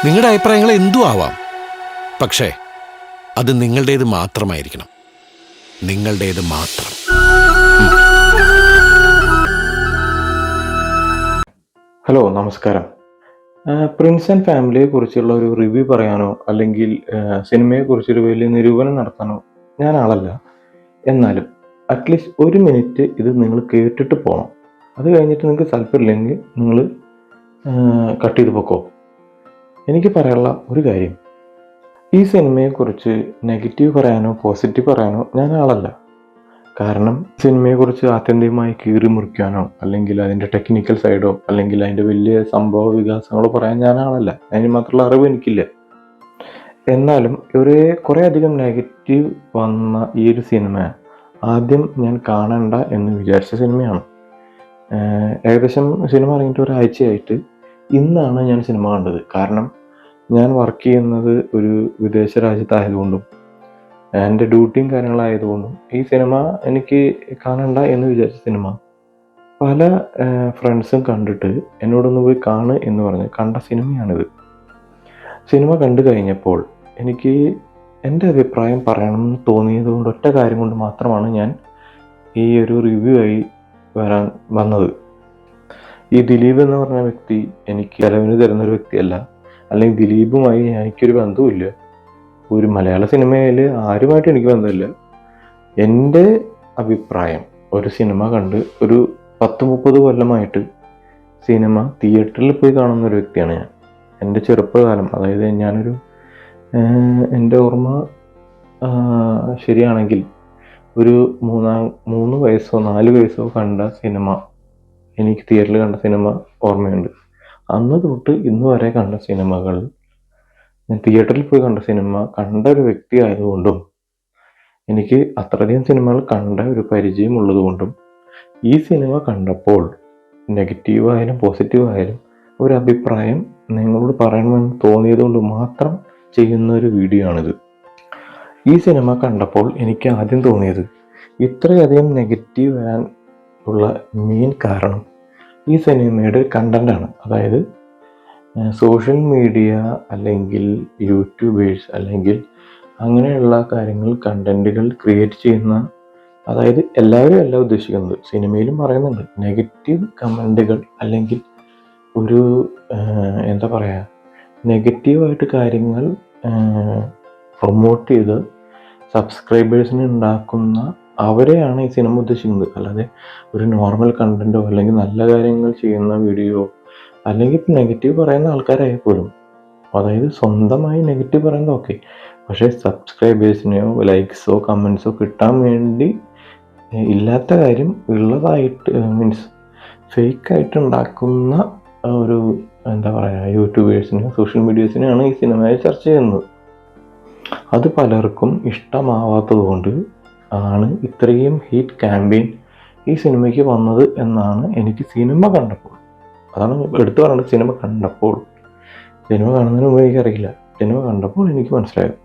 നിങ്ങളുടെ അഭിപ്രായങ്ങൾ എന്തും ആവാം. പക്ഷേ അത് നിങ്ങളുടേത് മാത്രമായിരിക്കണം. നിങ്ങളുടേത് മാത്രം. ഹലോ, നമസ്കാരം. പ്രിൻസ് ആൻഡ് ഫാമിലിയെ കുറിച്ചുള്ള ഒരു റിവ്യൂ പറയാനോ അല്ലെങ്കിൽ സിനിമയെ കുറിച്ചൊരു വലിയ നിരൂപണം നടത്താനോ ഞാൻ ആളല്ല. എന്നാലും അറ്റ്ലീസ്റ്റ് 1 മിനിറ്റ് ഇത് നിങ്ങൾ കേട്ടിട്ട് പോകണം. അത് കഴിഞ്ഞിട്ട് നിങ്ങൾക്ക് താല്പര്യമില്ലെങ്കിൽ നിങ്ങൾ കട്ട് ചെയ്ത് പൊക്കോ. എനിക്ക് പറയാനുള്ള ഒരു കാര്യം, ഈ സിനിമയെക്കുറിച്ച് നെഗറ്റീവ് പറയാനോ പോസിറ്റീവ് പറയാനോ ഞാൻ ആളല്ല. കാരണം സിനിമയെക്കുറിച്ച് ആത്യന്തികമായി കീറി മുറിക്കാനോ അല്ലെങ്കിൽ അതിൻ്റെ ടെക്നിക്കൽ സൈഡോ അല്ലെങ്കിൽ അതിൻ്റെ വലിയ സംഭവ വികാസങ്ങളോ പറയാൻ ഞാൻ ആളല്ല. അതിന് മാത്രമുള്ള അറിവ് എനിക്കില്ല. എന്നാലും കുറേ അധികം നെഗറ്റീവ് വന്ന ഈ ഒരു സിനിമ ആദ്യം ഞാൻ കാണണ്ട എന്ന് വിചാരിച്ച സിനിമയാണ്. ഏകദേശം സിനിമ ഇറങ്ങിയിട്ട് ഒരാഴ്ചയായിട്ട് ഇന്നാണ് ഞാൻ സിനിമ കണ്ടത്. കാരണം ഞാൻ വർക്ക് ചെയ്യുന്നത് ഒരു വിദേശ രാജ്യത്തായതുകൊണ്ടും എൻ്റെ ഡ്യൂട്ടിയും കാര്യങ്ങളായതുകൊണ്ടും ഈ സിനിമ എനിക്ക് കാണണ്ട എന്ന് വിചാരിച്ച സിനിമ പല ഫ്രണ്ട്സും കണ്ടിട്ട് എന്നോടൊന്ന് പോയി കാണ് എന്ന് പറഞ്ഞ് കണ്ട സിനിമയാണിത്. സിനിമ കണ്ടു കഴിഞ്ഞപ്പോൾ എനിക്ക് എൻ്റെ അഭിപ്രായം പറയണമെന്ന് തോന്നിയത് കൊണ്ട് ഒറ്റ കാര്യം കൊണ്ട് മാത്രമാണ് ഞാൻ ഈ ഒരു റിവ്യൂ ആയി വന്നത്. ഈ ദിലീപ് എന്ന് പറഞ്ഞ വ്യക്തി എനിക്ക് ചെലവിന് തരുന്നൊരു വ്യക്തിയല്ല, അല്ലെങ്കിൽ ദിലീപുമായി എനിക്കൊരു ബന്ധവുമില്ല. ഒരു മലയാള സിനിമയിൽ ആരുമായിട്ട് എനിക്ക് ബന്ധമില്ല. എൻ്റെ അഭിപ്രായം, ഒരു സിനിമ കണ്ട് ഒരു 10-30 കൊല്ലമായിട്ട് സിനിമ തിയേറ്ററിൽ പോയി കാണുന്ന ഒരു വ്യക്തിയാണ് ഞാൻ. എൻ്റെ ചെറുപ്പകാലം, അതായത് ഞാനൊരു എൻ്റെ ഓർമ്മ ശരിയാണെങ്കിൽ ഒരു 3 വയസ്സോ 4 വയസ്സോ കണ്ട സിനിമ, എനിക്ക് തിയേറ്ററിൽ കണ്ട സിനിമ ഓർമ്മയുണ്ട്. അന്ന് തൊട്ട് ഇന്ന് വരെ കണ്ട സിനിമകൾ, ഞാൻ തിയേറ്ററിൽ പോയി കണ്ട സിനിമ കണ്ട ഒരു വ്യക്തി ആയതുകൊണ്ടും എനിക്ക് അത്രയധികം സിനിമകൾ കണ്ട ഒരു പരിചയം ഉള്ളതുകൊണ്ടും ഈ സിനിമ കണ്ടപ്പോൾ നെഗറ്റീവായാലും പോസിറ്റീവായാലും ഒരു അഭിപ്രായം നിങ്ങളോട് പറയണമെന്ന് തോന്നിയത് കൊണ്ട് മാത്രം ചെയ്യുന്ന ഒരു വീഡിയോ ആണിത്. ഈ സിനിമ കണ്ടപ്പോൾ എനിക്ക് ആദ്യം തോന്നിയത്, ഇത്രയധികം നെഗറ്റീവ് വരാൻ ഉള്ള മെയിൻ കാരണം ഈ സിനിമയുടെ കണ്ടന്റാണ്. അതായത് സോഷ്യൽ മീഡിയ അല്ലെങ്കിൽ യൂട്യൂബേഴ്സ് അല്ലെങ്കിൽ അങ്ങനെയുള്ള കാര്യങ്ങൾ കണ്ടന്റുകൾ ക്രിയേറ്റ് ചെയ്യുന്ന, അതായത് എല്ലാവരും അല്ല ഉദ്ദേശിക്കുന്നത്, സിനിമയിലും പറയുന്നുണ്ട്, നെഗറ്റീവ് കമൻറ്റുകൾ അല്ലെങ്കിൽ ഒരു എന്താ പറയുക, നെഗറ്റീവായിട്ട് കാര്യങ്ങൾ പ്രൊമോട്ട് ചെയ്ത് സബ്സ്ക്രൈബേഴ്സിന് ഉണ്ടാക്കുന്ന അവരെയാണ് ഈ സിനിമ ഉദ്ദേശിക്കുന്നത്. അല്ലാതെ ഒരു നോർമൽ കണ്ടന്റോ അല്ലെങ്കിൽ നല്ല കാര്യങ്ങൾ ചെയ്യുന്ന വീഡിയോ അല്ലെങ്കിൽ ഇപ്പം നെഗറ്റീവ് പറയുന്ന ആൾക്കാരായാൽ പോലും, അതായത് സ്വന്തമായി നെഗറ്റീവ് പറയുന്നത് ഓക്കെ, പക്ഷേ സബ്സ്ക്രൈബേഴ്സിനെയോ ലൈക്സോ കമൻസോ കിട്ടാൻ വേണ്ടി ഇല്ലാത്ത കാര്യം ഉള്ളതായിട്ട് മീൻസ് ഫേക്കായിട്ട് ഉണ്ടാക്കുന്ന ഒരു എന്താ പറയുക യൂട്യൂബേഴ്സിനെയോ സോഷ്യൽ മീഡിയസിനെയാണ് ഈ സിനിമയെ ചർച്ച ചെയ്യുന്നത്. അത് പലർക്കും ഇഷ്ടമാവാത്തത് കൊണ്ട് ആണ് ഇത്രയും ഹീറ്റ് ക്യാമ്പയിൻ ഈ സിനിമയ്ക്ക് വന്നത് എന്നാണ് എനിക്ക് സിനിമ കണ്ടപ്പോൾ, അതാണ് എടുത്തു പറയുന്നത്, സിനിമ കണ്ടപ്പോൾ. സിനിമ കാണുന്നതിന് മുമ്പ് എനിക്കറിയില്ല, സിനിമ കണ്ടപ്പോൾ എനിക്ക് മനസ്സിലായത്.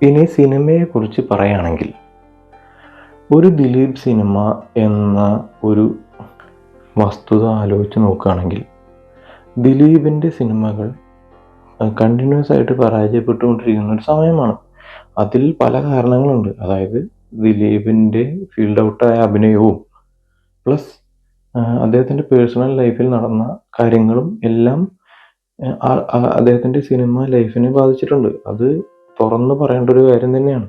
ഇനി സിനിമയെ കുറിച്ച് പറയുകയാണെങ്കിൽ, ഒരു ദിലീപ് സിനിമ എന്ന ഒരു വസ്തുത ആലോചിച്ച് നോക്കുകയാണെങ്കിൽ, ദിലീപിൻ്റെ സിനിമകൾ കണ്ടിന്യൂസ് ആയിട്ട് പരാജയപ്പെട്ടുകൊണ്ടിരിക്കുന്ന ഒരു സമയമാണ്. അതിൽ പല കാരണങ്ങളുണ്ട്. അതായത് ദിലീപിൻ്റെ ഫീൽഡ് ഔട്ടായ അഭിനയവും പ്ലസ് അദ്ദേഹത്തിൻ്റെ പേഴ്സണൽ ലൈഫിൽ നടന്ന കാര്യങ്ങളും എല്ലാം അദ്ദേഹത്തിൻ്റെ സിനിമ ലൈഫിനെ ബാധിച്ചിട്ടുണ്ട്. അത് തുറന്നു പറയേണ്ട ഒരു കാര്യം തന്നെയാണ്.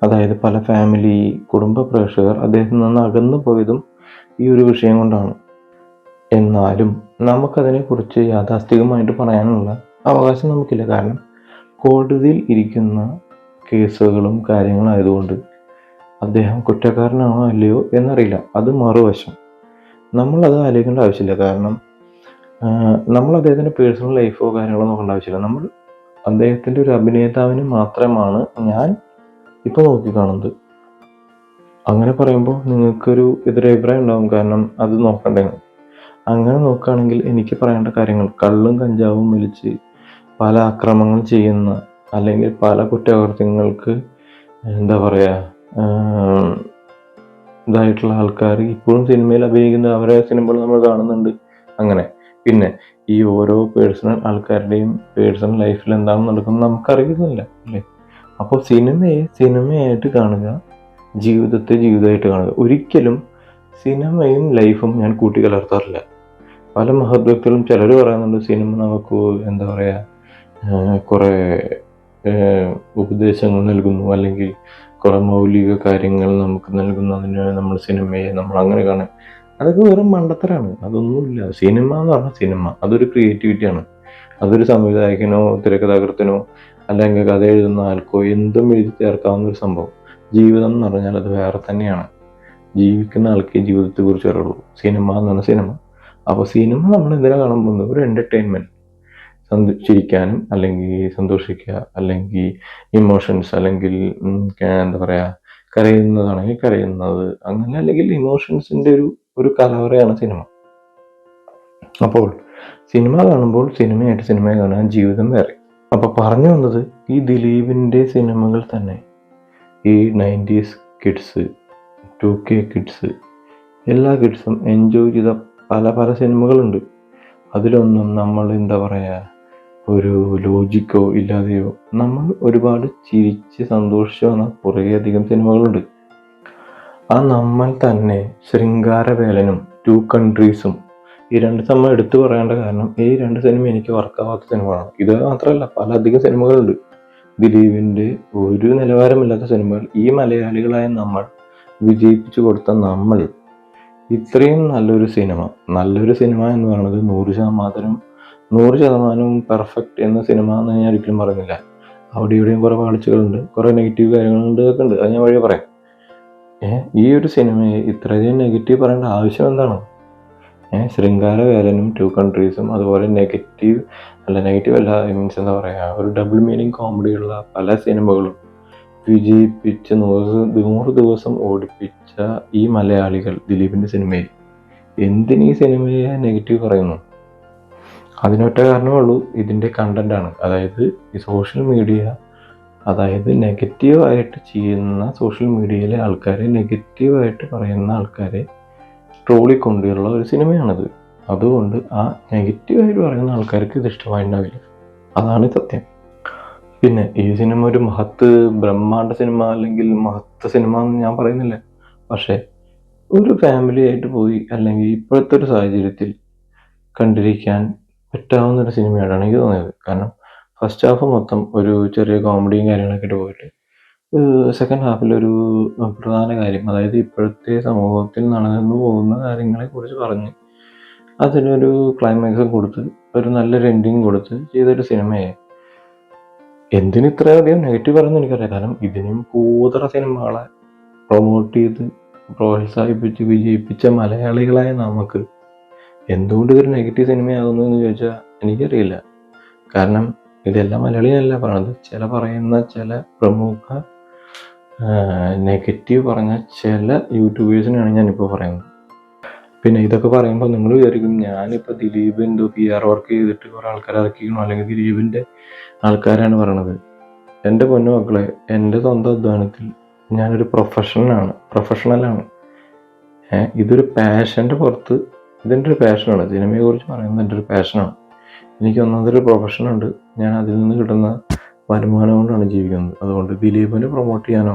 അതായത് പല ഫാമിലി, കുടുംബ പ്രേക്ഷകർ അദ്ദേഹത്തിൽ നിന്ന് അകന്നു പോയതും ഈ ഒരു വിഷയം കൊണ്ടാണ്. എന്നാലും നമുക്കതിനെക്കുറിച്ച് യാഥാസ്ഥികമായിട്ട് പറയാനുള്ള അവകാശം നമുക്കില്ല. കാരണം കോടതിയിൽ ഇരിക്കുന്ന കേസുകളും കാര്യങ്ങളായതുകൊണ്ട് അദ്ദേഹം കുറ്റക്കാരനാണോ അല്ലയോ എന്നറിയില്ല. അത് മറുവശം, നമ്മളത് ആലോചിക്കേണ്ട ആവശ്യമില്ല. കാരണം നമ്മൾ അദ്ദേഹത്തിൻ്റെ പേഴ്സണൽ ലൈഫോ കാര്യങ്ങളോ നോക്കേണ്ട ആവശ്യമില്ല. നമ്മൾ അദ്ദേഹത്തിൻ്റെ ഒരു അഭിനേതാവിന് മാത്രമാണ് ഞാൻ ഇപ്പോൾ നോക്കിക്കാണുന്നത്. അങ്ങനെ പറയുമ്പോൾ നിങ്ങൾക്കൊരു എതിരഭിപ്രായം ഉണ്ടാകും, കാരണം അത് നോക്കണ്ടേ. അങ്ങനെ നോക്കുകയാണെങ്കിൽ എനിക്ക് പറയേണ്ട കാര്യങ്ങൾ, കള്ളും കഞ്ചാവും വലിച്ച് പല അക്രമങ്ങൾ ചെയ്യുന്ന അല്ലെങ്കിൽ പല കുറ്റകൃത്യങ്ങൾക്ക് എന്താ പറയുക ഇതായിട്ടുള്ള ആൾക്കാർ ഇപ്പോഴും സിനിമയിൽ അഭിനയിക്കുന്ന അവരെ സിനിമകൾ നമ്മൾ കാണുന്നുണ്ട്. അങ്ങനെ പിന്നെ ഈ ഓരോ പേഴ്സണൽ ആൾക്കാരുടെയും പേഴ്സണൽ ലൈഫിൽ എന്താണെന്ന് നടക്കുന്നത് നമുക്കറിയുന്നില്ല അല്ലേ? അപ്പോൾ സിനിമയെ സിനിമയായിട്ട് കാണുക, ജീവിതത്തെ ജീവിതമായിട്ട് കാണുക. ഒരിക്കലും സിനിമയും ലൈഫും ഞാൻ കൂട്ടിക്കലർത്താറില്ല. പല മഹത് വ്യക്തികളും ചിലർ പറയുന്നുണ്ട് സിനിമ നമുക്ക് എന്താ പറയുക കുറേ ഉപദേശങ്ങൾ നൽകുന്നു, അല്ലെങ്കിൽ കുറേ മൗലിക കാര്യങ്ങൾ നമുക്ക് നൽകുന്നതിന് നമ്മൾ സിനിമയെ നമ്മൾ അങ്ങനെ കാണാൻ. അതൊക്കെ വെറും മണ്ടത്തരാണ്. അതൊന്നുമില്ല. സിനിമ എന്ന് പറഞ്ഞാൽ സിനിമ അതൊരു ക്രിയേറ്റിവിറ്റിയാണ്. അതൊരു സംവിധായകനോ തിരക്കഥാകൃത്തിനോ അല്ലെങ്കിൽ കഥ എഴുതുന്ന ആൾക്കോ എന്തും എഴുതി ചേർക്കാവുന്ന ഒരു സംഭവം. ജീവിതം എന്ന് പറഞ്ഞാൽ അത് വേറെ തന്നെയാണ്. ജീവിക്കുന്ന ആൾക്കേ ജീവിതത്തെക്കുറിച്ച് അറിയുള്ളൂ. സിനിമ എന്ന് പറഞ്ഞാൽ സിനിമ. അപ്പോൾ സിനിമ നമ്മൾ എന്തിനാ കാണാൻ പോകുന്നത്? ഒരു എൻ്റർടൈൻമെൻറ്റ്, ചിരിക്കാനും അല്ലെങ്കിൽ സന്തോഷിക്കുക, അല്ലെങ്കിൽ ഇമോഷൻസ്, അല്ലെങ്കിൽ എന്താ പറയുക കരയുന്നതാണെങ്കിൽ കരയുന്നത്, അങ്ങനെ, അല്ലെങ്കിൽ ഇമോഷൻസിൻ്റെ ഒരു കലവറയാണ് സിനിമ. അപ്പോൾ സിനിമ കാണുമ്പോൾ സിനിമയായിട്ട് സിനിമയെ കാണാൻ ജീവിതം വേറെ. അപ്പോൾ പറഞ്ഞു വന്നത് ഈ ദിലീപിൻ്റെ സിനിമകൾ തന്നെ ഈ 90s കിഡ്സ്, 2K കിഡ്സ്, എല്ലാ കിഡ്സും എൻജോയ് ചെയ്ത പല പല സിനിമകളുണ്ട്. അതിലൊന്നും നമ്മൾ എന്താ പറയുക ഒരു ലോജിക്കോ ഇല്ലാതെയോ നമ്മൾ ഒരുപാട് ചിരിച്ച് സന്തോഷിച്ച് വന്ന കുറേയധികം സിനിമകളുണ്ട്. ആ നമ്മൾ തന്നെ ശൃംഗാരവേലനും 2 കൺട്രീസും ഈ 2 സിനിമ എടുത്തു പറയേണ്ട കാരണം ഈ 2 സിനിമ എനിക്ക് വർക്കാവാത്ത സിനിമകളാണ്. ഇത് മാത്രമല്ല പല അധികം സിനിമകളുണ്ട്. ദിലീപിൻ്റെ ഒരു നിലവാരമില്ലാത്ത സിനിമകൾ ഈ മലയാളികളായ നമ്മൾ വിജയിപ്പിച്ചു കൊടുത്ത നമ്മൾ ഇത്രയും നല്ലൊരു സിനിമ എന്ന് പറയുന്നത് 100% പെർഫെക്റ്റ് എന്ന സിനിമ എന്ന് ഞാൻ ഒരിക്കലും പറയുന്നില്ല. അവിടെ ഇവിടെയും കുറേ പാളിച്ചകളുണ്ട്, കുറേ നെഗറ്റീവ് കാര്യങ്ങളുണ്ട്, ഇതൊക്കെ ഉണ്ട്. അത് ഞാൻ വഴി പറയാം. ഈ ഒരു സിനിമയെ ഇത്രയധികം നെഗറ്റീവ് പറയേണ്ട ആവശ്യം എന്താണ്? ശൃംഗാരവേലനും 2 കൺട്രീസും അതുപോലെ നെഗറ്റീവ് അല്ല, മീൻസ് എന്താ പറയുക ഒരു ഡബിൾ മീനിങ് കോമഡിയുള്ള പല സിനിമകളും വിജയിപ്പിച്ച് 100 ദിവസം ഓടിപ്പിച്ച ഈ മലയാളികൾ ദിലീപിൻ്റെ സിനിമയിൽ എന്തിനീ സിനിമയെ നെഗറ്റീവ് പറയുന്നു? അതിനൊറ്റ കാരണമേ ഉള്ളൂ, ഇതിൻ്റെ കണ്ടൻ്റാണ്. അതായത് ഈ സോഷ്യൽ മീഡിയ, അതായത് നെഗറ്റീവായിട്ട് ചെയ്യുന്ന സോഷ്യൽ മീഡിയയിലെ ആൾക്കാരെ, നെഗറ്റീവായിട്ട് പറയുന്ന ആൾക്കാരെ ട്രോളിക്കൊണ്ടുള്ള ഒരു സിനിമയാണിത്. അതുകൊണ്ട് ആ നെഗറ്റീവായിട്ട് പറയുന്ന ആൾക്കാർക്ക് ഇത് ഇഷ്ടമായിട്ടുണ്ടാവില്ല. അതാണ് സത്യം. പിന്നെ ഈ സിനിമ ഒരു ബ്രഹ്മാണ്ഡ സിനിമ അല്ലെങ്കിൽ മഹത്വ സിനിമ എന്ന് ഞാൻ പറയുന്നില്ല. പക്ഷേ ഒരു ഫാമിലി ആയിട്ട് പോയി അല്ലെങ്കിൽ ഇപ്പോഴത്തെ ഒരു സാഹചര്യത്തിൽ കണ്ടിരിക്കാൻ പറ്റാവുന്നൊരു സിനിമയായിട്ടാണ് എനിക്ക് തോന്നിയത്. കാരണം ഫസ്റ്റ് ഹാഫ് മൊത്തം ഒരു ചെറിയ കോമഡിയും കാര്യങ്ങളൊക്കെ ആയിട്ട് പോയിട്ട് സെക്കൻഡ് ഹാഫിലൊരു പ്രധാന കാര്യം, അതായത് ഇപ്പോഴത്തെ സമൂഹത്തിൽ നടന്നു പോകുന്ന കാര്യങ്ങളെക്കുറിച്ച് പറഞ്ഞ് അതിനൊരു ക്ലൈമാക്സും കൊടുത്ത് ഒരു നല്ലൊരു എൻഡിങ് കൊടുത്ത് ചെയ്തൊരു സിനിമയെ എന്തിന് ഇത്രയധികം നെഗറ്റീവ് പറയുന്നത് എനിക്കറിയാം. കാരണം ഇതിനും കൂതറ സിനിമകളെ പ്രൊമോട്ട് ചെയ്ത് പ്രോത്സാഹിപ്പിച്ച് വിജയിപ്പിച്ച മലയാളികളായ നമുക്ക് എന്തുകൊണ്ട് ഇതൊരു നെഗറ്റീവ് സിനിമയാകുന്നു എന്ന് ചോദിച്ചാൽ എനിക്കറിയില്ല. കാരണം ഇതെല്ലാം മലയാളിയല്ല പറയുന്നത്. പറയുന്ന ചില പ്രമുഖ നെഗറ്റീവ് പറഞ്ഞ ചില യൂട്യൂബേഴ്സിനാണ് ഞാനിപ്പോൾ പറയുന്നത്. പിന്നെ ഇതൊക്കെ പറയുമ്പോൾ നിങ്ങൾ വിചാരിക്കും ഞാനിപ്പോൾ ദിലീപ് എന്തോ PR വർക്ക് ചെയ്തിട്ട് കുറേ ആൾക്കാരെ ഇറക്കിക്കണോ അല്ലെങ്കിൽ ദിലീപിൻ്റെ ആൾക്കാരാണ് പറയണത്. എൻ്റെ പൊന്നു മക്കളെ, എൻ്റെ സ്വന്തം അധ്വാനത്തിൽ ഞാനൊരു പ്രൊഫഷണലാണ്. ഇതൊരു പാഷൻ്റെ പുറത്ത് ഇതെൻ്റെ ഒരു പാഷനാണ്. സിനിമയെക്കുറിച്ച് പറയുന്നത് എൻ്റെ ഒരു പാഷനാണ്. എനിക്ക് ഒന്നാമതൊരു പ്രൊഫഷനുണ്ട്. ഞാൻ അതിൽ നിന്ന് കിട്ടുന്ന വരുമാനം കൊണ്ടാണ് ജീവിക്കുന്നത്. അതുകൊണ്ട് ദിലീപിനെ പ്രൊമോട്ട് ചെയ്യാനോ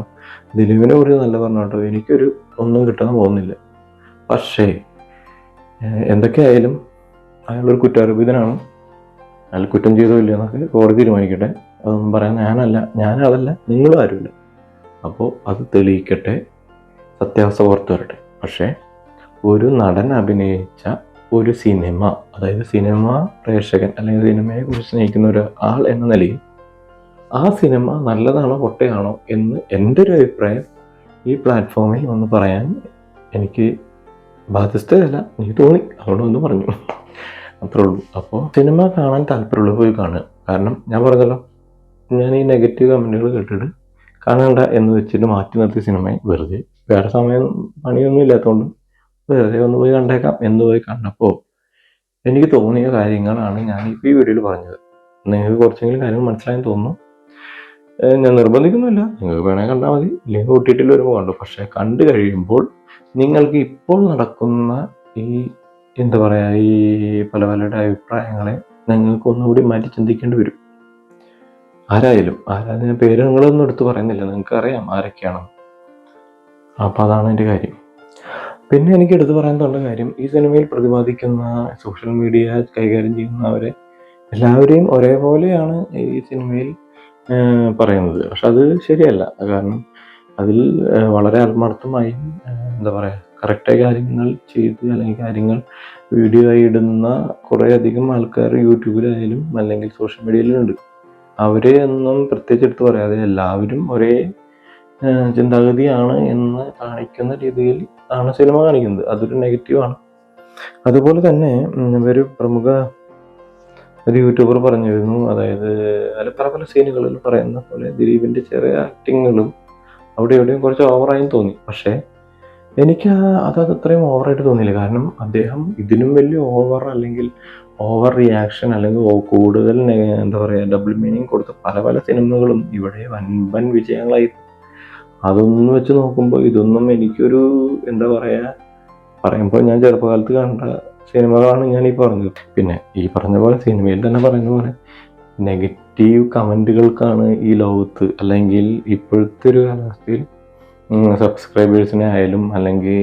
ദിലീപിനെ കുറിച്ച് നല്ല പറഞ്ഞോട്ടോ എനിക്കൊരു ഒന്നും കിട്ടാൻ പോകുന്നില്ല. പക്ഷേ എന്തൊക്കെയായാലും അയാളൊരു കുറ്റാരോപിതനാണ്. അയാൾ കുറ്റം ചെയ്തോ ഇല്ല എന്നൊക്കെ കോടതി തീരുമാനിക്കട്ടെ. അതൊന്നും പറയാൻ ഞാനതല്ല, നിങ്ങളും ആരുമില്ല. അപ്പോൾ അത് തെളിയിക്കട്ടെ, സത്യാവസ്ഥ പുറത്തു വരട്ടെ. പക്ഷേ ഒരു നടൻ അഭിനയിച്ച ഒരു സിനിമ, അതായത് സിനിമ പ്രേക്ഷകൻ അല്ലെങ്കിൽ സിനിമയെ കുറിച്ച് സ്നേഹിക്കുന്ന ഒരു ആൾ എന്ന നിലയിൽ ആ സിനിമ നല്ലതാണോ പൊട്ടയാണോ എന്ന് എൻ്റെ ഒരു അഭിപ്രായം ഈ പ്ലാറ്റ്ഫോമിൽ ഒന്ന് പറയാൻ എനിക്ക് ബാധ്യസ്ഥയല്ല, എനിക്ക് തോന്നി, അതുകൊണ്ട് ഒന്ന് പറഞ്ഞു, അത്രേ ഉള്ളൂ. അപ്പോൾ സിനിമ കാണാൻ താല്പര്യമുള്ള പോയി കാണുക. കാരണം ഞാൻ പറഞ്ഞല്ലോ, ഞാൻ ഈ നെഗറ്റീവ് കമൻറ്റുകൾ കേട്ടിട്ട് കാണണ്ട എന്ന് വെച്ചിട്ട് മാറ്റി നിർത്തിയ സിനിമയെ വെറുതെ വേറെ സമയം പണിയൊന്നും ഇല്ലാത്തതുകൊണ്ട് വെറുതെ ഒന്ന് പോയി കണ്ടേക്കാം എന്ന് പോയി കണ്ടപ്പോൾ എനിക്ക് തോന്നിയ കാര്യങ്ങളാണ് ഞാൻ ഇപ്പോൾ ഈ വീഡിയോയിൽ പറഞ്ഞത്. നിങ്ങൾക്ക് കുറച്ചെങ്കിലും കാര്യങ്ങൾ മനസ്സിലായെന്ന് തോന്നുന്നു. ഞാൻ നിർബന്ധിക്കുന്നില്ല, നിങ്ങൾക്ക് വേണമെങ്കിൽ കണ്ടാൽ മതി, ഇല്ലെങ്കിൽ OTT വരുമ്പോൾ കണ്ടു. പക്ഷേ കണ്ടു കഴിയുമ്പോൾ നിങ്ങൾക്ക് ഇപ്പോൾ നടക്കുന്ന ഈ എന്താ പറയുക, ഈ പല പലരുടെ അഭിപ്രായങ്ങളെ നിങ്ങൾക്ക് ഒന്നുകൂടി മാറ്റി ചിന്തിക്കേണ്ടി വരും. ആരായാലും ഞാൻ പേര് നിങ്ങളൊന്നും എടുത്ത് പറയുന്നില്ല, നിങ്ങൾക്ക് അറിയാം ആരൊക്കെയാണ്. അപ്പോൾ അതാണ് എൻ്റെ കാര്യം. പിന്നെ എനിക്ക് എടുത്തു പറയാനുള്ള കാര്യം, ഈ സിനിമയിൽ പ്രതിപാദിക്കുന്ന സോഷ്യൽ മീഡിയ കൈകാര്യം ചെയ്യുന്നവരെ എല്ലാവരെയും ഒരേപോലെയാണ് ഈ സിനിമയിൽ പറയുന്നത്. പക്ഷെ അത് ശരിയല്ല. കാരണം അതിൽ വളരെ ആത്മാർത്ഥമായും എന്താ പറയുക, കറക്റ്റായ കാര്യങ്ങൾ ചെയ്ത് അല്ലെങ്കിൽ കാര്യങ്ങൾ വീഡിയോ ആയി ഇടുന്ന കുറേയധികം ആൾക്കാർ യൂട്യൂബിലായാലും അല്ലെങ്കിൽ സോഷ്യൽ മീഡിയയിലുണ്ട്. അവരെ ഒന്നും പ്രത്യേകിച്ച് എടുത്ത് പറയാതെ എല്ലാവരും ഒരേ ചിന്താഗതിയാണ് എന്ന് കാണിക്കുന്ന രീതിയിൽ ആണ് സിനിമ കാണിക്കുന്നത്. അതൊരു നെഗറ്റീവാണ്. അതുപോലെ തന്നെ ഒരു പ്രമുഖ ഒരു യൂട്യൂബർ പറഞ്ഞിരുന്നു, അതായത് അതിൽ പല പല സീനുകളിൽ പറയുന്ന പോലെ ദിലീപിൻ്റെ ചെറിയ ആക്ടിങ്ങുകളും അവിടെ എവിടെയും കുറച്ച് ഓവറായും തോന്നി. പക്ഷേ എനിക്ക് അത് അത്രയും ഓവറായിട്ട് തോന്നിയില്ല. കാരണം അദ്ദേഹം ഇതിനും വലിയ ഓവർ അല്ലെങ്കിൽ ഓവർ റിയാക്ഷൻ അല്ലെങ്കിൽ കൂടുതൽ എന്താ പറയുക ഡബിൾ മീനിങ് കൊടുത്ത പല പല സിനിമകളും ഇവിടെ വൻപൻ വിജയങ്ങളായി. അതൊന്നും വെച്ച് നോക്കുമ്പോൾ ഇതൊന്നും എനിക്കൊരു എന്താ പറയുക, പറയുമ്പോൾ ഞാൻ ചെറുപ്പകാലത്ത് കണ്ട സിനിമകളാണ് ഞാൻ ഈ പറഞ്ഞത്. പിന്നെ ഈ പറഞ്ഞ പോലെ സിനിമയിൽ തന്നെ പറയുന്ന പോലെ നെഗറ്റീവ് കമൻറ്റുകൾക്കാണ് ഈ ലോകത്ത് അല്ലെങ്കിൽ ഇപ്പോഴത്തെ ഒരു കാലാവസ്ഥയിൽ സബ്സ്ക്രൈബേഴ്സിനെ ആയാലും അല്ലെങ്കിൽ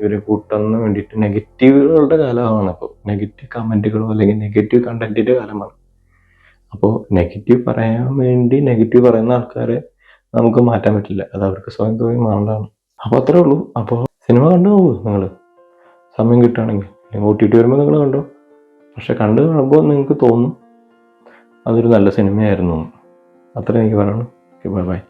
ഇവരെ കൂട്ടുന്ന വേണ്ടിയിട്ട് നെഗറ്റീവുകളുടെ കാലമാണ്. അപ്പോൾ നെഗറ്റീവ് കമൻറ്റുകളോ അല്ലെങ്കിൽ നെഗറ്റീവ് കണ്ടൻറ്റിൻ്റെ കാലമാണ്. അപ്പോൾ നെഗറ്റീവ് പറയാൻ വേണ്ടി നെഗറ്റീവ് പറയുന്ന ആൾക്കാരെ നമുക്ക് മാറ്റാൻ പറ്റില്ല. അത് അവർക്ക് സ്വയം തോന്നി മാറേണ്ടതാണ്. അപ്പോൾ അത്രേ ഉള്ളൂ. അപ്പോൾ സിനിമ കണ്ടു നോക്കൂ നിങ്ങൾ, സമയം കിട്ടുകയാണെങ്കിൽ. OTT വരുമ്പോൾ നിങ്ങൾ കണ്ടോ. പക്ഷെ കണ്ടു കാണുമ്പോൾ നിങ്ങൾക്ക് തോന്നും അതൊരു നല്ല സിനിമയായിരുന്നു. അത്രേ എനിക്ക് പറയാനുള്ളൂ. Okay, bye bye.